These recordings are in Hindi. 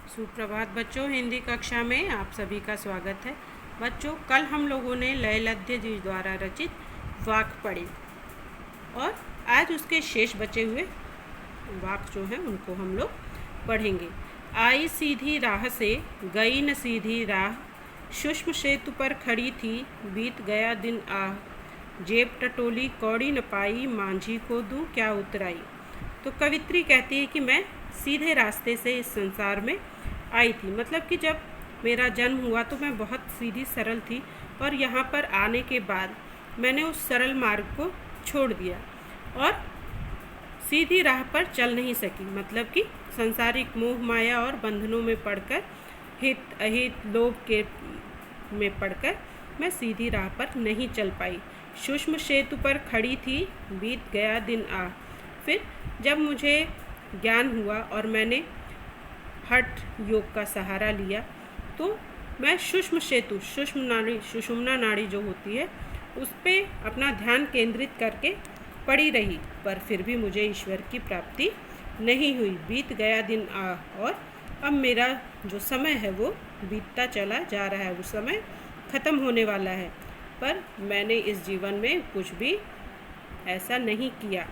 सुप्रभात बच्चों, हिंदी कक्षा में आप सभी का स्वागत है। बच्चों, कल हम लोगों ने लयलध्य जी द्वारा रचित वाक्य पढ़े और आज उसके शेष बचे हुए वाक्य जो हैं उनको हम लोग पढ़ेंगे। आई सीधी राह से गई न सीधी राह, सूक्ष्म सेतु पर खड़ी थी बीत गया दिन आह, जेब टटोली कौड़ी न पाई मांझी को दूं क्या उतराई। तो कवित्री कहती है कि मैं सीधे रास्ते से इस संसार में आई थी, मतलब कि जब मेरा जन्म हुआ तो मैं बहुत सीधी सरल थी और यहाँ पर आने के बाद मैंने उस सरल मार्ग को छोड़ दिया और सीधी राह पर चल नहीं सकी, मतलब कि सांसारिक मोह माया और बंधनों में पड़कर हित अहित लोभ के में पड़कर मैं सीधी राह पर नहीं चल पाई। सूक्ष्म सेतु पर खड़ी थी बीत गया दिन आह। फिर जब मुझे ज्ञान हुआ और मैंने हठ योग का सहारा लिया तो मैं सूक्ष्म सेतु सुषुम्ना नाड़ी जो होती है उस पर अपना ध्यान केंद्रित करके पड़ी रही, पर फिर भी मुझे ईश्वर की प्राप्ति नहीं हुई। बीत गया दिन आह और अब मेरा जो समय है वो बीतता चला जा रहा है, वो समय ख़त्म होने वाला है, पर मैंने इस जीवन में कुछ भी ऐसा नहीं किया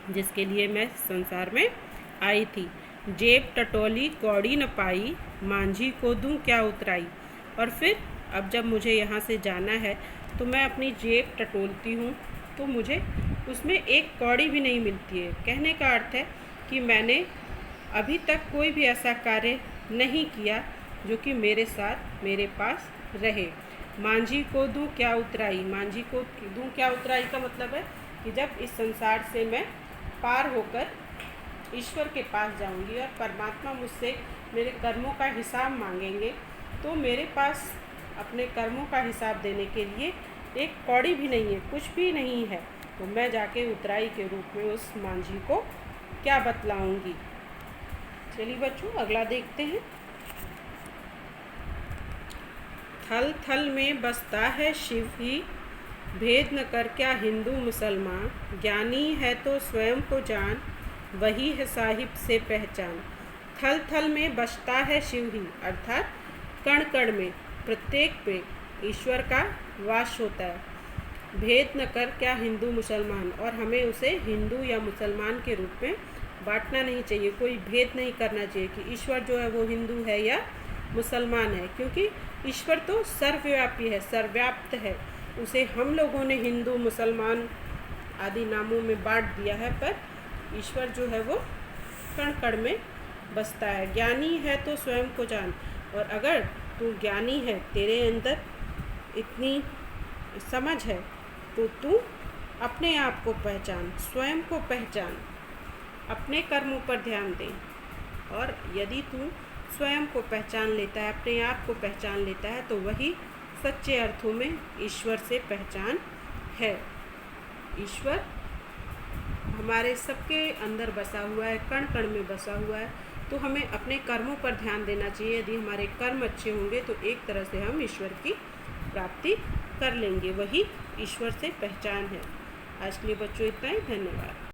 जिसके लिए मैं संसार में आई थी। जेब टटोली कौड़ी न पाई मांझी को दूं क्या उतराई। और फिर अब जब मुझे यहाँ से जाना है तो मैं अपनी जेब टटोलती हूँ तो मुझे उसमें एक कौड़ी भी नहीं मिलती है। कहने का अर्थ है कि मैंने अभी तक कोई भी ऐसा कार्य नहीं किया जो कि मेरे साथ मेरे पास रहे। मांझी को दूं क्या उतराई, मांझी को दूं क्या उतराई का मतलब है कि जब इस संसार से मैं पार होकर ईश्वर के पास जाऊंगी और परमात्मा मुझसे मेरे कर्मों का हिसाब मांगेंगे तो मेरे पास अपने कर्मों का हिसाब देने के लिए एक कौड़ी भी नहीं है, कुछ भी नहीं है, तो मैं जाके उतराई के रूप में उस मांझी को क्या बतलाऊंगी। चलिए बच्चों, अगला देखते हैं। थल थल में बसता है शिव ही, भेद न कर क्या हिंदू मुसलमान, ज्ञानी है तो स्वयं को जान, वही है साहिब से पहचान। थल थल में बसता है शिव ही, अर्थात कण कण में प्रत्येक पे ईश्वर का वास होता है। भेद न कर क्या हिंदू मुसलमान, और हमें उसे हिंदू या मुसलमान के रूप में बांटना नहीं चाहिए, कोई भेद नहीं करना चाहिए कि ईश्वर जो है वो हिंदू है या मुसलमान है, क्योंकि ईश्वर तो सर्वव्यापी है, सर्वव्याप्त है। उसे हम लोगों ने हिंदू मुसलमान आदि नामों में बांट दिया है, पर ईश्वर जो है वो कण कण में बसता है। ज्ञानी है तो स्वयं को जान, और अगर तू ज्ञानी है, तेरे अंदर इतनी समझ है, तो तू अपने आप को पहचान, स्वयं को पहचान, अपने कर्मों पर ध्यान दे। और यदि तू स्वयं को पहचान लेता है, अपने आप को पहचान लेता है, तो वही सच्चे अर्थों में ईश्वर से पहचान है। ईश्वर हमारे सबके अंदर बसा हुआ है, कण कण में बसा हुआ है, तो हमें अपने कर्मों पर ध्यान देना चाहिए। यदि हमारे कर्म अच्छे होंगे तो एक तरह से हम ईश्वर की प्राप्ति कर लेंगे, वही ईश्वर से पहचान है। आज के लिए बच्चों इतना ही, धन्यवाद।